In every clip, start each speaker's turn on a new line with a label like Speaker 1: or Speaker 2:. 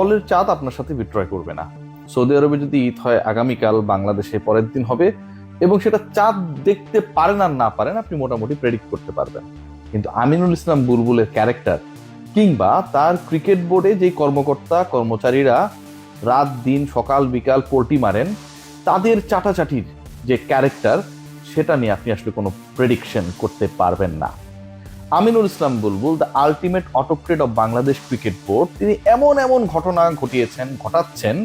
Speaker 1: দলের চাঁদ আপনার সাথে বিক্রয় করবে না। সৌদি আরবে যদি ঈদ হয় আগামীকাল, বাংলাদেশে পরের দিন হবে, এবং সেটা চাঁদ দেখতে পারেন আর না পারেন আপনি মোটামুটি প্রেডিক্ট করতে পারবেন। কিন্তু আমিনুল ইসলাম বুলবুলের ক্যারেক্টার কিংবা তার ক্রিকেট বোর্ডে যে কর্মকর্তা কর্মচারীরা রাত দিন সকাল বিকাল পোল্টি মারেন, তাদের চাটাচাটির যে ক্যারেক্টার, সেটা নিয়ে আপনি আসলে কোনো প্রেডিকশন করতে পারবেন না। Aminul Islam Bulbul, the ultimate autocrat of Bangladesh cricket board, তিনি এমন এমন ঘটনা ঘটাচ্ছেন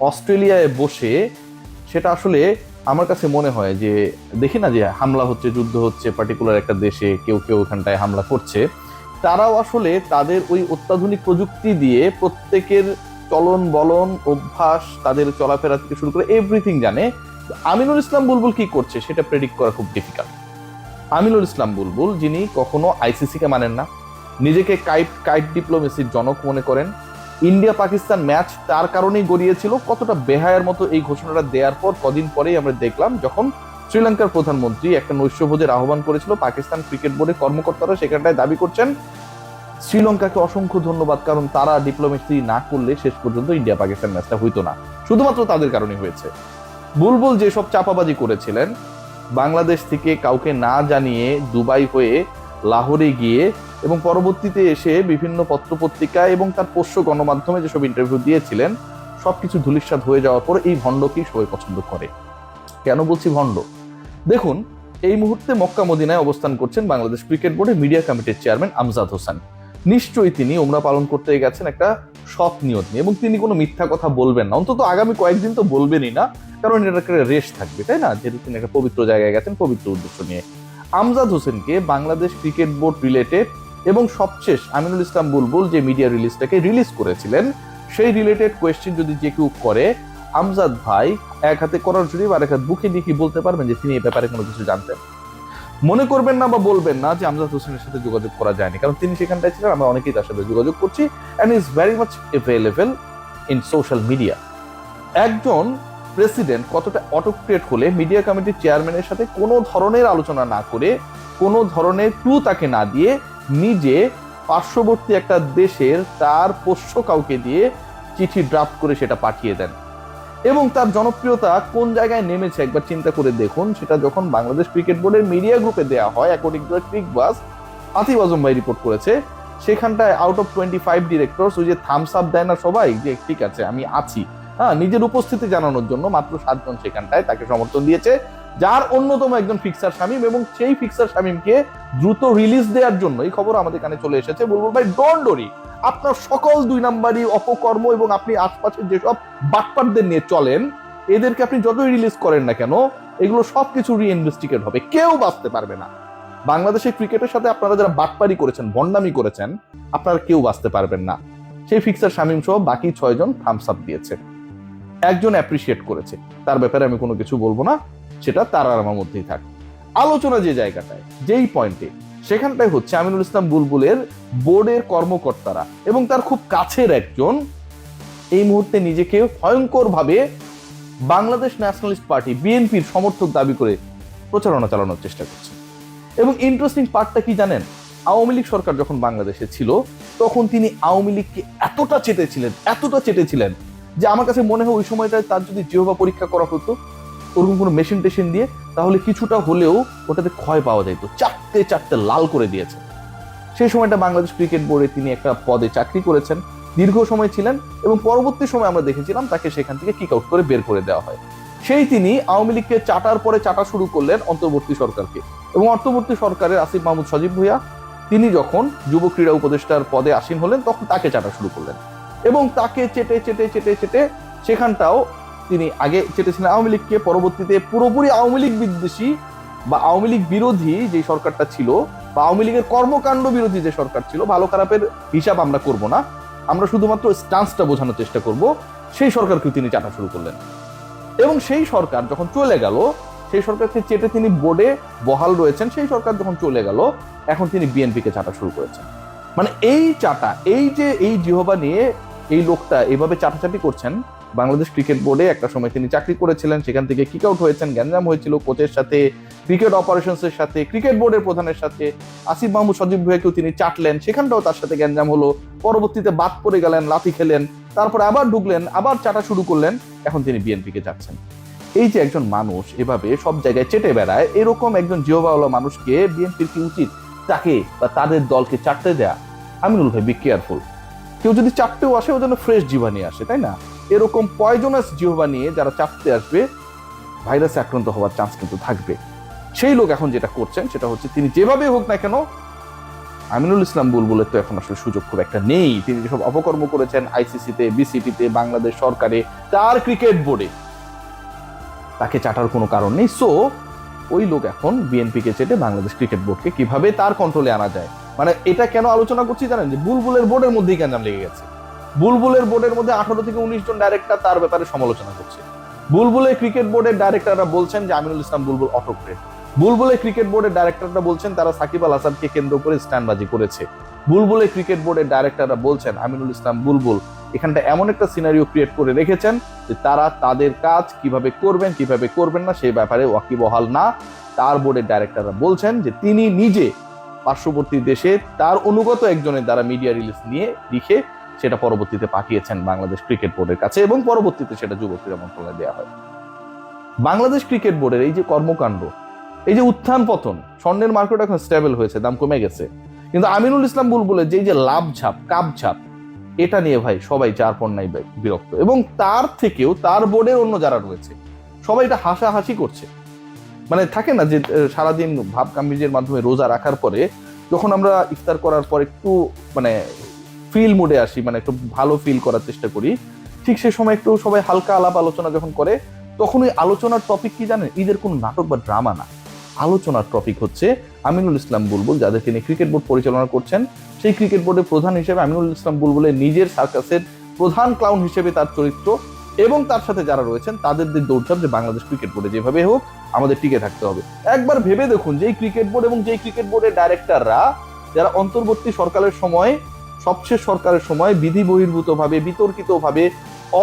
Speaker 1: অস্ট্রেলিয়ায় বসে, সেটা আসলে আমার কাছে মনে হয় যে দেখি না যে হামলা হচ্ছে, যুদ্ধ হচ্ছে পার্টিকুলার একটা দেশে, কেউ কেউ ওখানটায় হামলা করছে, তারাও আসলে তাদের ওই অত্যাধুনিক প্রযুক্তি দিয়ে প্রত্যেকের চলন বলন অভ্যাস, তাদের চলাফেরা থেকে শুরু করে এভরিথিং জানে। আমিনুল ইসলাম বুলবুল কি করছে সেটা প্রেডিক্ট করা খুব ডিফিকাল্ট। আমিনুল ইসলাম বুলবুল, যিনি কখনো আইসিসিকে মানেন না, নিজেকে কাইট ডিপ্লোমেসির জনক মনে করেন, ইন্ডিয়া পাকিস্তান ম্যাচ তার কারণেই গড়িয়েছিল, কতটা বেহায়ের মতো এই ঘোষণাটা দেওয়ার পর কদিন পরেই আমরা দেখলাম যখন শ্রীলঙ্কার প্রধানমন্ত্রী একটা নৈশভোজের আহ্বান করেছিল, পাকিস্তান ক্রিকেট বোর্ডের কর্মকর্তারা সেখানটায় দাবি করছেন শ্রীলঙ্কাকে অসংখ্য ধন্যবাদ, কারণ তারা ডিপ্লোমেসি না করলে শেষ পর্যন্ত ইন্ডিয়া পাকিস্তান ম্যাচটা হইতো না, শুধুমাত্র তাদের কারণে হয়েছে। বুলবুল যেসব চাপাবাজি করেছিলেন, বাংলাদেশ থেকে কাউকে না জানিয়ে দুবাই হয়ে লাহোরে গিয়ে এবং পরবর্তীতে এসে বিভিন্ন পত্রপত্রিকা এবং তার পোষ্য গণমাধ্যমে যেসব ইন্টারভিউ দিয়েছিলেন, সবকিছু ধূলিসাৎ হয়ে যাওয়ার পর এই ভণ্ডকেই সবাই পছন্দ করে। কেন বলছি ভণ্ড? দেখুন, এই মুহূর্তে মক্কা মদিনায় অবস্থান করছেন বাংলাদেশ ক্রিকেট বোর্ডের মিডিয়া কমিটির চেয়ারম্যান আমজাদ হোসেন। নিশ্চয়ই তিনি ওমরা পালন করতে গেছেন একটা সৎ নিয়ত নিয়ে, এবং তিনি কোনো মিথ্যা কথা বলবেন না, অন্তত আগামী কয়েকদিন তো বলবেনই না, কারণ এটা একটা রেশ থাকবে, তাই না? যেহেতু তিনি একটা পবিত্র জায়গায় গেছেন পবিত্র উদ্দেশ্য নিয়ে। আমজাদ হোসেনকে বাংলাদেশ ক্রিকেট বোর্ড রিলেটেড এবং সবশেষ আমিনুল ইসলাম বুলবুল যে মিডিয়া রিলিজটাকে রিলিজ করেছিলেন, সেই রিলেটেড কোয়েশ্চেন যদি যে কেউ করে, আমজাদ ভাই এক হাতে করার শরীফ আর এক হাত বুকে নিয়ে কি বলতে পারবেন যে তিনি এই ব্যাপারে কোনো কিছু জানতেন? মনে করবেন না বা বলবেন না যে আমজাদ হোসেনের সাথে যোগাযোগ করা যায়নি, কারণ তিনি সেখানটায় ছিলেন, আমরা অনেকেই তার সাথে যোগাযোগ করছি, and is very much available in social media. একজন প্রেসিডেন্ট কতটা অটোক্রেট হলে মিডিয়া কমিটির চেয়ারম্যানের সাথে কোনো ধরনের আলোচনা না করে, কোনো ধরনের ক্লু তাকে না দিয়ে, নিজে পার্শ্ববর্তী একটা দেশের তার পোষ্য কাউকে দিয়ে চিঠি ড্রাফট করে সেটা পাঠিয়ে দেন, এবং তার জনপ্রিয়তা কোন জায়গায় নেমেছে একবার চিন্তা করে দেখুন। সেটা যখন বাংলাদেশ ক্রিকেট বোর্ডের মিডিয়া গ্রুপে দেওয়া হয়, অ্যাকর্ডিং টু ক্রিকবাজ, আতিফ আজম ভাই রিপোর্ট করেছে, সেখানটায় আউট অফ 25 ডিরেক্টরস ওই যে থামস আপ দেয় না সবাই, যে ঠিক আছে আমি আছি, হ্যাঁ, নিজের উপস্থিতি জানানোর জন্য মাত্র 7 জন সেখানটায় তাকে সমর্থন দিয়েছে, যার অন্যতম একজন ফিক্সার শামীম, এবং সেই ফিক্সার শামীমকে দ্রুত রিলিজ দেওয়ার জন্য এই খবর আমাদের কানে চলে এসেছে। বুলবুল ভাই, ডোন্ট ওয়ারি, আপনার সকল 2 নাম্বারই অপকর্ম এবং আপনি আশপাশের যেসব বাটপারদের নিয়ে চলেন, এদেরকে আপনি যতই রিলিজ করেন না কেন, এগুলো সবকিছু রিইনভেস্টিগেট হবে, কেউ বাঁচতে পারবে না। বাংলাদেশের ক্রিকেটের সাথে আপনারা যারা বাটপারি করেছেন, ভন্ডামি করেছেন, আপনারা কেউ বাঁচতে পারবেন না। সেই ফিক্সার শামীম সহ বাকি 6 জন থামস আপ দিয়েছে, একজন অ্যাপ্রিসিয়েট করেছে, তার ব্যাপারে আমি কোনো কিছু বলবো না, সেটা তার আর আমার মধ্যেই থাক। আলোচনা যে জায়গাটায়, যেই পয়েন্টে, সেখানটায় হচ্ছে আমিনুল ইসলাম বুলবুলের বোর্ডের কর্মকর্তারা এবং তার খুব কাছের একজন এই মুহূর্তে নিজেকে ভয়ঙ্কর ভাবে বাংলাদেশ ন্যাশনালিস্ট পার্টি বিএনপির সমর্থক দাবি করে প্রচারণা চালানোর চেষ্টা করছে। এবং ইন্টারেস্টিং পার্টটা কি জানেন? আওয়ামী লীগ সরকার যখন বাংলাদেশে ছিল, তখন তিনি আওয়ামী লীগকে এতটা চেটেছিলেন যে আমার কাছে মনে হয় ওই সময়টায় তার যদি জিহ্বা পরীক্ষা করা হতো ওরকম কোনো মেশিন টেশিন দিয়ে, তাহলে কিছুটা হলেও ওটাতে ক্ষয় পাওয়া যেত। চারটে লাল করে দিয়েছে। সেই সময়টা বাংলাদেশ ক্রিকেট বোর্ডে তিনি একটা পদে চাকরি করেছেন, দীর্ঘ সময় ছিলেন, এবং পরবর্তী সময় আমরা দেখেছিলাম তাকে সেখান থেকে কিক আউট করে বের করে দেওয়া হয়। সেই তিনি আওয়ামী লীগকে চাটার পরে চাটা শুরু করলেন অন্তর্বর্তী সরকারকে, এবং অন্তর্বর্তী সরকারের আসিফ মাহমুদ সজীব ভুঁইয়া, তিনি যখন যুব ক্রীড়া উপদেষ্টার পদে আসীন হলেন, তখন তাকে চাটা শুরু করলেন, এবং তাকে চেটে সেখানটাও তিনি আগে চেটেছিলেন আওয়ামী লীগকে, পরবর্তীতে পুরোপুরি আওয়ামী লীগ বিদ্বেষী বা আওয়ামী লীগ বিরোধী যে সরকারটা ছিল, বা আওয়ামী লীগের কর্মকাণ্ড বিরোধী যে সরকার ছিল, ভালো খারাপের হিসাব আমরা করব না, আমরা শুধুমাত্র স্টান্সটা বোঝানোর চেষ্টা করব, সেই সরকারকে তিনি চাটা শুরু করলেন। এবং সেই সরকার যখন চলে গেল, সেই সরকারকে চেটে তিনি বোর্ডে বহাল রয়েছেন, সেই সরকার যখন চলে গেল, এখন তিনি বিএনপিকে চাটা শুরু করেছেন। মানে এই চাটা, এই যে এই জিহবা নিয়ে এই লোকটা এইভাবে চাটাচাটি করছেন। বাংলাদেশ ক্রিকেট বোর্ডে একটা সময় তিনি চাকরি করেছিলেন, সেখান থেকে কিক আউট হয়েছেন, গ্যাঞ্জাম হয়েছিল কোচের সাথে, ক্রিকেট অপারেশনসের সাথে, ক্রিকেট বোর্ডের প্রধানের সাথে, আসিফ মাহমুদ সজীব ভুঁইয়াকেও তিনি চাটলেন, সেখানটাও তার সাথে গ্যাঞ্জাম হলো, পরবর্তীতে বাদ পড়ে গেলেন, লাথি খেলেন, তারপর আবার ঢুকলেন, আবার চাটা শুরু করলেন, এখন তিনি বিএনপিকে যাচ্ছেন। এই যে একজন মানুষ এভাবে সব জায়গায় চেটে বেড়ায়, এরকম একজন জিহ্বাওয়ালা মানুষকে বিএনপির কি উচিত তাকে বা তাদের দলকে চাটতে দেয়া? আমিনুল ভাই, বি কেয়ারফুল। কেউ যদি চাপতেও আসে, ও যেন ফ্রেশ জিহ্বা নিয়ে আসে, তাই না? এরকম পয়জনাস জিহ্বা নিয়ে যারা চাপতে আসবে, ভাইরাসে আক্রান্ত হওয়ার চান্স কিন্তু থাকবে। সেই লোক এখন যেটা করছেন সেটা হচ্ছে, তিনি যেভাবে হোক না কেন, আমিনুল ইসলাম বুলবুলের তো এখন আসলে সুযোগ খুব একটা নেই। তিনি যেসব অপকর্ম করেছেন আইসিসিতে, বিসিটিতে, বাংলাদেশ সরকারে, তার ক্রিকেট বোর্ডে, তাকে চাটার কোনো কারণ নেই। সো ওই লোক এখন বিএনপিকে চেটে বাংলাদেশ ক্রিকেট বোর্ডকে কিভাবে তার কন্ট্রোলে আনা যায়। মানে এটা কেন আলোচনা করছি জানেন? যে বুলবুলের বোর্ডের মধ্যেই গ্যাঞ্জাম লেগে গেছে। বুলবুলের বোর্ডের মধ্যে 18 থেকে 19 জন ডাইরেক্টর তার ব্যাপারে সমালোচনা করছে। বুলবুলের ক্রিকেট বোর্ডের ডাইরেক্টররা বলছেন যে আমিনুল ইসলাম বুলবুল অটোক্রেট। বুলবুলের ক্রিকেট বোর্ডের ডাইরেক্টররা বলছেন তারা সাকিব আল হাসানকে কেন্দ্র করে স্ট্যান্ডবাজি করেছে। বুলবুলের ক্রিকেট বোর্ডের ডাইরেক্টররা বলছেন আমিনুল ইসলাম বুলবুল এখানটা এমন একটা সিনারিও ক্রিয়েট করে রেখেছেন যে তারা তাদের কাজ কিভাবে করবেন কিভাবে করবেন না সেই ব্যাপারে ওয়াকিবহাল না। তার বোর্ডের ডাইরেক্টররা বলছেন যে তিনি নিজে পার্শ্ববর্তী দেশে তার অনুগত একজনের দ্বারা মিডিয়া রিলিজ নিয়ে লিখে সেটা পরবর্তীতে পাঠিয়েছেন বাংলাদেশ ক্রিকেট বোর্ডের কাছে, এবং পরবর্তীতে সেটা যুব ক্রীড়া মন্ত্রণালয়ে দেওয়া হয়। বাংলাদেশ ক্রিকেট বোর্ডের এই যে কর্মকাণ্ড, এই যে উত্থান পতন, স্বর্ণের মার্কেট এখন স্টেবল হয়েছে, দাম কমে গেছে, কিন্তু আমিনুল ইসলাম বুলবুলের যে লাভ ঝাপ কাপ ঝাপ, এটা নিয়ে ভাই সবাই চার পণ্যায় বিরক্ত। এবং তার থেকেও তার বোর্ডের অন্য যারা রয়েছে সবাই এটা হাসাহাসি করছে। মানে থাকে না যে সারাদিন ভাব কামিজের মাধ্যমে রোজা রাখার পরে যখন আমরা ইফতার করার পর একটু মানে ফিল মুডে আসি, মানে একটু ভালো ফিল করার চেষ্টা করি, ঠিক সে সময় একটু সবাই হালকা আলাপ আলোচনা যখন করে, তখন ওই আলোচনার টপিক কি জানেন? ঈদের কোনো নাটক বা ড্রামা না, আলোচনার টপিক হচ্ছে আমিনুল ইসলাম বুলবুল যাদেরকে নিয়ে ক্রিকেট বোর্ড পরিচালনা করছেন, সেই ক্রিকেট বোর্ডের প্রধান হিসেবে আমিনুল ইসলাম বুলবুলের নিজের সার্কাসের প্রধান ক্লাউন হিসেবে তার চরিত্র, এবং তার সাথে যারা রয়েছেন তাদের দৌড়ঝাঁপ যে বাংলাদেশ ক্রিকেট বোর্ডে যেভাবে হোক আমাদের টিকে থাকতে হবে। একবার ভেবে দেখুন, যেই ক্রিকেট বোর্ড এবং যেই ক্রিকেট বোর্ডের ডাইরেক্টররা যারা অন্তর্বর্তী সরকারের সময়, সবশেষ সরকারের সময় বিধি বহির্ভূত ভাবে বিতর্কিত ভাবে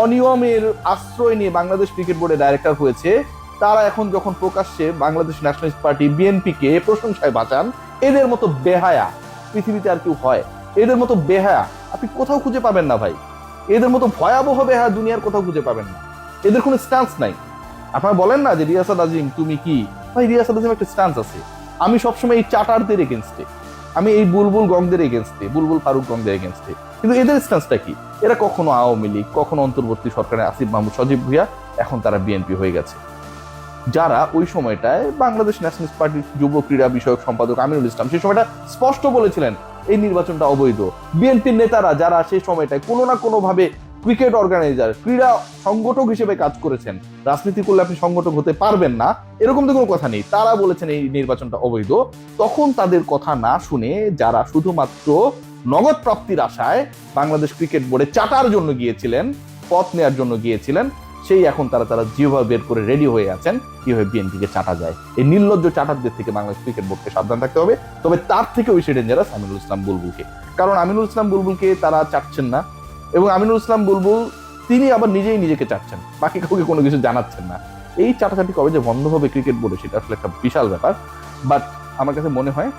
Speaker 1: অনিয়মের আশ্রয় নিয়ে বাংলাদেশ ক্রিকেট বোর্ডের ডাইরেক্টর হয়েছে, তারা এখন যখন প্রকাশ্যে বাংলাদেশ ন্যাশনালিস্ট পার্টি বিএনপিকে প্রশংসায় বাঁচান, এদের মতো বেহায়া পৃথিবীতে আর কেউ হয়? এদের মতো বেহায়া আপনি কোথাও খুঁজে পাবেন না ভাই। এদের মতো ভয়াবহ বেহায়া দুনিয়ার কোথাও খুঁজে পাবেন না। এদের কোনো স্ট্যান্স নাই। আপনারা বলেন না যে রিয়াসাত আজিম তুমি কি, ভাই রিয়াসাত আজিম একটা স্ট্যান্স আছে। আমি সবসময় এই চাটারদের এগেনস্টে, আমি এই বুলবুল গংদের এগেনস্টে, বুলবুল ফারুক গংদের এগেনস্টে, কিন্তু এদের স্ট্যান্সটা কি? এরা কখনো আওয়ামী লীগ, কখনো অন্তর্বর্তী সরকারের আসিফ মাহমুদ সজীব ভুইয়া, এখন তারা বিএনপি হয়ে গেছে। যারা ওই সময়টায় বাংলাদেশ ন্যাশনালিস্ট পার্টির যুব ক্রীড়া বিষয়ক সম্পাদক আমিনুল ইসলাম সেই সময়টা স্পষ্ট বলেছিলেন এই নির্বাচনটা অবৈধ। বিএনপির নেতারা যারা সেই সময়টায় কোনো না কোনো ভাবে ক্রিকেট অর্গানাইজার, ক্রীড়া সংগঠক হিসেবে কাজ করেছেন, রাজনীতি করলে আপনি সংগঠক হতে পারবেন না এরকম তো কোনো কথা নেই, তারা বলেছেন এই নির্বাচনটা অবৈধ। তখন তাদের কথা না শুনে যারা শুধুমাত্র নগদ প্রাপ্তির আশায় বাংলাদেশ ক্রিকেট বোর্ডে চাটার জন্য গিয়েছিলেন, পথ নেওয়ার জন্য গিয়েছিলেন, সেই এখন তারা জিহ্বা বের করে রেডি হয়ে আছেন কিভাবে বিএনপিকে চাটা যায়। এই নির্লজ্জ চাটারদের থেকে বাংলাদেশ ক্রিকেট বোর্ডকে সাবধান থাকতে হবে। তবে তার থেকে বেশি ডেঞ্জারাস আমিনুল ইসলাম বুলবুলকে, কারণ আমিনুল ইসলাম বুলবুলকে তারা চাটছেন না, এবং আমিনুল ইসলাম বুলবুল তিনি আবার নিজেই নিজেকে চাটছেন, বাকি কাউকে কোনো কিছু জানাচ্ছেন না। এই চাটাচাটি কবে যে বন্ধ হবে ক্রিকেট বোর্ডে সেটা আসলে একটা বিশাল ব্যাপার। বাট আমার কাছে মনে হয়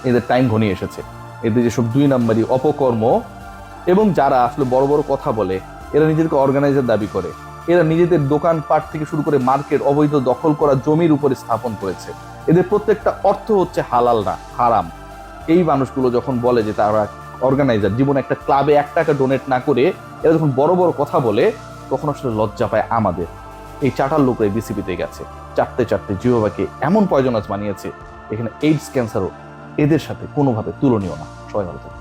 Speaker 1: এদের টাইম ঘনিয়ে এসেছে। এদের যেসব 2 নম্বরই অপকর্ম এবং যারা আসলে বড় বড় কথা বলে, এরা নিজেদেরকে অর্গানাইজার দাবি করে, এরা নিজেদের দোকানপাট থেকে শুরু করে মার্কেট অবৈধ দখল করা জমির উপরে স্থাপন করেছে, এদের প্রত্যেকটা অর্থ হচ্ছে হালাল না হারাম। এই মানুষগুলো যখন বলে যে তারা অর্গানাইজার, জীবনে একটা ক্লাবে 1 টাকা ডোনেট না করে এরা যখন বড় বড় কথা বলে, তখন আসলে লজ্জা পায় আমাদের। এই চাটার লোকরা বিসিবিতে গেছে, চাটতে চাটতে জিহ্বাকে এমন পয়জনাস বানিয়েছে, এখানে এইডস ক্যান্সারও এদের সাথে কোনোভাবে তুলনীয় না। সবাই ভালো থাকবে।